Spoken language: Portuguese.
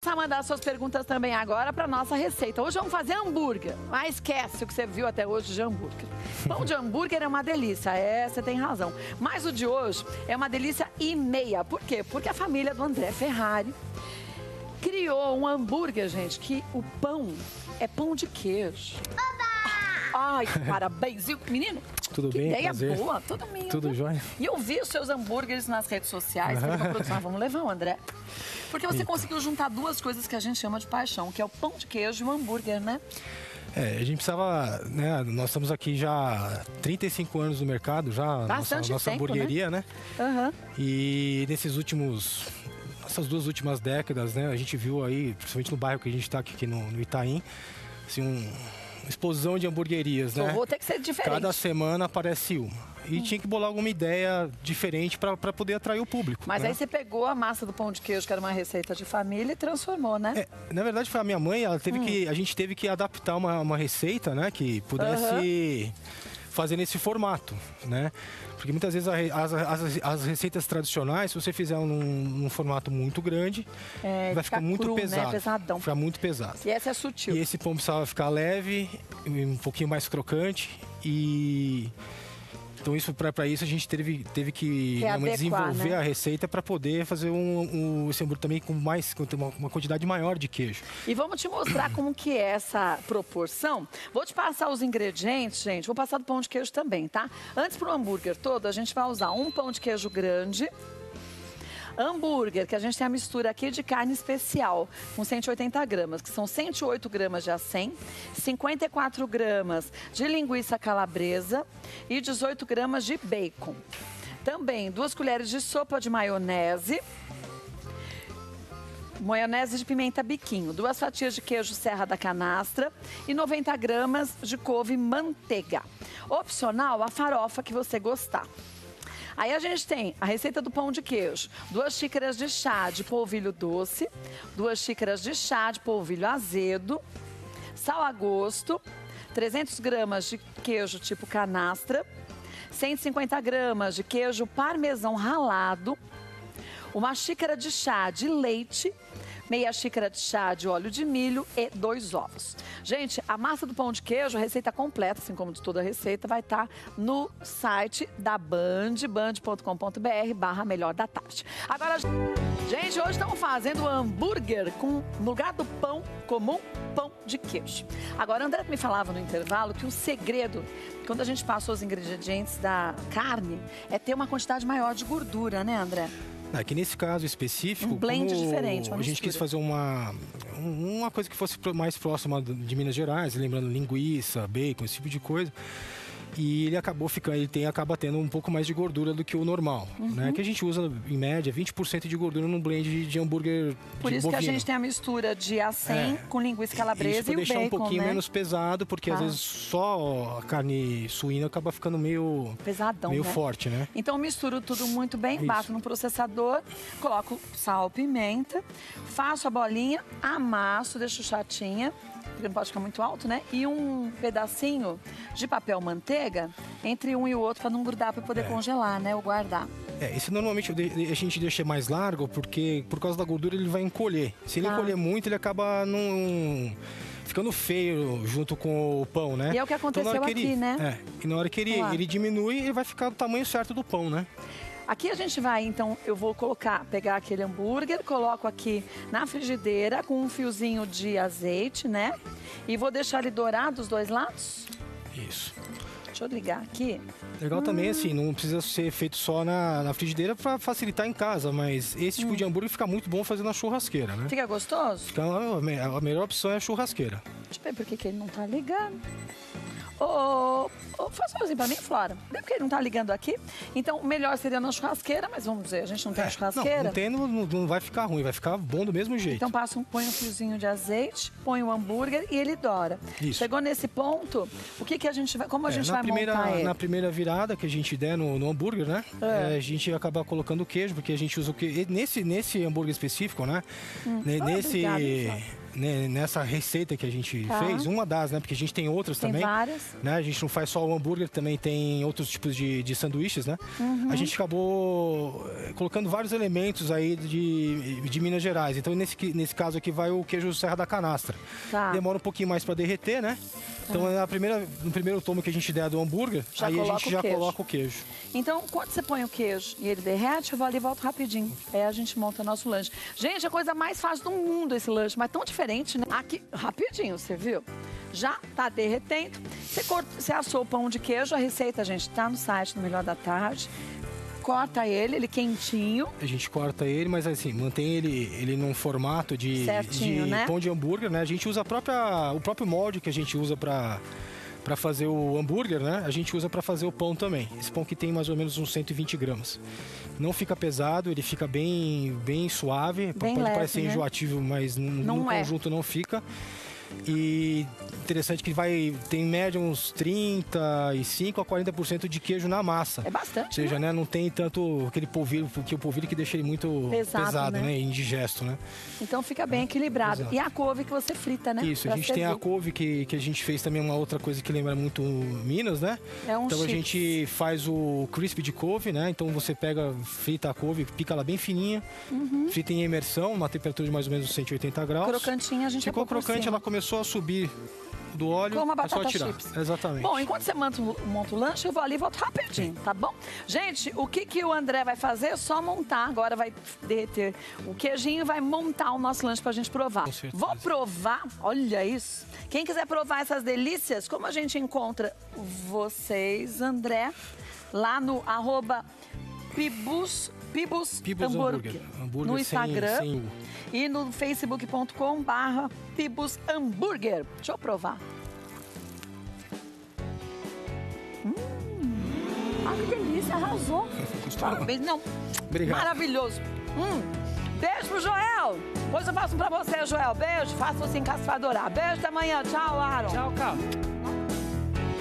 A mandar suas perguntas também agora para nossa receita. Hoje vamos fazer hambúrguer, mas esquece o que você viu até hoje de hambúrguer. Pão de hambúrguer é uma delícia, você tem razão. Mas o de hoje é uma delícia e meia. Por quê? Porque a família do André Ferrari criou um hambúrguer, gente, que o pão é pão de queijo. Ai, parabéns. E, menino, tudo que bem? Ideia Prazer. boa, tudo minha. Tudo jóia? E eu vi os seus hambúrgueres nas redes sociais. Falei pra produção, vamos levar o André. Porque você conseguiu juntar duas coisas que a gente chama de paixão, que é o pão de queijo e o hambúrguer, né? A gente precisava, né? Nós estamos aqui já há 35 anos no mercado, já Bastante nossa tempo, hamburgueria, né? Uhum. E nessas duas últimas décadas, né? A gente viu aí, principalmente no bairro que a gente está aqui no Itaim, assim, uma explosão de hamburguerias, né? Vou ter que ser diferente. Cada semana aparece uma. E tinha que bolar alguma ideia diferente para poder atrair o público. Mas né? aí você pegou a massa do pão de queijo, que era uma receita de família, e transformou, né? Na verdade, foi a minha mãe, a gente teve que adaptar uma receita, né? Que pudesse fazer nesse formato, né? Porque muitas vezes as receitas tradicionais, se você fizer num formato muito grande, vai ficar muito cru, pesado. né? Pesadão. Vai ficar muito pesado. E essa é sutil. E esse pão precisava ficar leve, um pouquinho mais crocante e... Então, para isso, a gente teve que desenvolver, né, a receita para poder fazer esse hambúrguer também com uma quantidade maior de queijo. E vamos te mostrar como que é essa proporção. Vou te passar os ingredientes, gente. Vou passar do pão de queijo também, tá? Antes, para o hambúrguer todo, a gente vai usar um pão de queijo grande. Hambúrguer, que a gente tem a mistura aqui de carne especial, com 180 gramas, que são 108 gramas de acém, 54 gramas de linguiça calabresa e 18 gramas de bacon. Também 2 colheres de sopa de maionese de pimenta biquinho, 2 fatias de queijo Serra da Canastra e 90 gramas de couve manteiga. Opcional, a farofa que você gostar. Aí a gente tem a receita do pão de queijo, 2 xícaras de chá de polvilho doce, 2 xícaras de chá de polvilho azedo, sal a gosto, 300 gramas de queijo tipo canastra, 150 gramas de queijo parmesão ralado, 1 xícara de chá de leite, meia xícara de chá de óleo de milho e 2 ovos. Gente, a massa do pão de queijo, a receita completa, assim como de toda a receita, vai estar no site da Band, band.com.br/melhor da tarde. Agora, gente, hoje estamos fazendo hambúrguer no lugar do pão comum, pão de queijo. Agora, André me falava no intervalo que o segredo, quando a gente passa os ingredientes da carne, é ter uma quantidade maior de gordura, né, André? Aqui nesse caso específico, um blend diferente, a gente quis fazer uma coisa que fosse mais próxima de Minas Gerais, lembrando linguiça, bacon, esse tipo de coisa. E ele acaba tendo um pouco mais de gordura do que o normal, né? Que a gente usa, em média, 20% de gordura num blend de hambúrguer Por isso bovino. Que a gente tem a mistura de acém com linguiça calabresa e o bacon, deixar um pouquinho né? menos pesado, porque às vezes só a carne suína acaba ficando meio pesadão, meio né? forte, né? Então misturo tudo muito bem, bato no processador, coloco sal, pimenta, faço a bolinha, amasso, deixo chatinha, porque não pode ficar muito alto, né? E um pedacinho de papel manteiga entre um e o outro para não grudar, para poder congelar, né? Ou guardar. Isso normalmente a gente deixa mais largo, porque por causa da gordura ele vai encolher. Se ele encolher muito, ele acaba ficando feio junto com o pão, né? E é o que aconteceu aqui, né? E na hora que ele diminui, ele vai ficar do tamanho certo do pão, né? Aqui a gente vai, então, eu vou pegar aquele hambúrguer, coloco aqui na frigideira com um fiozinho de azeite, né? E vou deixar ele dourar dos 2 lados. Isso. Deixa eu ligar aqui. Legal também, assim, não precisa ser feito só na frigideira para facilitar em casa, mas esse tipo de hambúrguer fica muito bom fazer na churrasqueira, né? Fica gostoso? A melhor opção é a churrasqueira. Deixa eu ver por que ele não tá ligando. Faz um favorzinho pra mim, Flora. Por que ele não tá ligando aqui? Então, o melhor seria na churrasqueira, mas vamos dizer, a gente não tem churrasqueira. Não vai ficar ruim, vai ficar bom do mesmo jeito. Então, põe um fiozinho de azeite, põe o hambúrguer e ele dora. Isso. Chegou nesse ponto, o que a gente vai... Como a gente vai montar ele? Na primeira virada que a gente der no hambúrguer, né? A gente acaba colocando queijo, porque a gente usa o queijo... Nesse hambúrguer específico, né? Obrigada, né, nessa receita que a gente fez, uma das, né? Porque a gente tem outras Tem também. várias. Né? A gente não faz só o hambúrguer, também tem outros tipos de sanduíches, né? A gente acabou colocando vários elementos aí de Minas Gerais. Então, nesse caso aqui, vai o queijo Serra da Canastra. Tá. Demora um pouquinho mais para derreter, né? Então, no primeiro tomo que a gente der do hambúrguer, aí a gente já coloca o queijo. Então, quando você põe o queijo e ele derrete, eu vou ali e volto rapidinho. Aí a gente monta nosso lanche. Gente, a coisa mais fácil do mundo esse lanche, mas tão diferente, né? Aqui, rapidinho, você viu? Já tá derretendo. Você assou o pão de queijo, a receita, gente, tá no site do Melhor da Tarde. Corta ele quentinho. A gente corta ele, mas assim, mantém ele num formato de né? pão de hambúrguer, né? A gente usa o próprio molde que a gente usa para fazer o hambúrguer, né? A gente usa para fazer o pão também. Esse pão que tem mais ou menos uns 120 gramas. Não fica pesado, ele fica bem suave. Bem Pode leve, parecer né? enjoativo, mas no conjunto não fica. E interessante que tem em média uns 35 a 40% de queijo na massa. É bastante, Ou seja, né? Não tem tanto aquele polvilho, porque o polvilho que deixa ele muito pesado, né? Indigesto, né? Então fica bem equilibrado. Exato. E a couve que você frita, né? Isso, a gente tem a couve que a gente fez também, uma outra coisa que lembra muito Minas, né? Então a gente faz o crisp de couve, né? Então você frita a couve, pica ela bem fininha, frita em imersão, uma temperatura de mais ou menos 180 graus. Crocantinha, a gente ficou crocante, ela começou a subir do óleo, como uma é só batata tirar. chips. Exatamente. Bom, enquanto você monta o lanche, eu vou ali e volto rapidinho, tá bom? Gente, o que o André vai fazer é só montar. Agora vai derreter o queijinho e vai montar o nosso lanche pra gente provar. Com certeza. Vou provar, olha isso. Quem quiser provar essas delícias, como a gente encontra vocês, André, lá no @Pibus Hambúrguer no Instagram sem e no facebook.com/Pibus Hambúrguer. Deixa eu provar. Que delícia, arrasou. Parabéns, não. Obrigado. Maravilhoso. Beijo pro Joel. Depois eu faço pra você, Joel. Beijo. Faço você em casa pra adorar. Beijo, até amanhã. Tchau, Aaron. Tchau, Carl.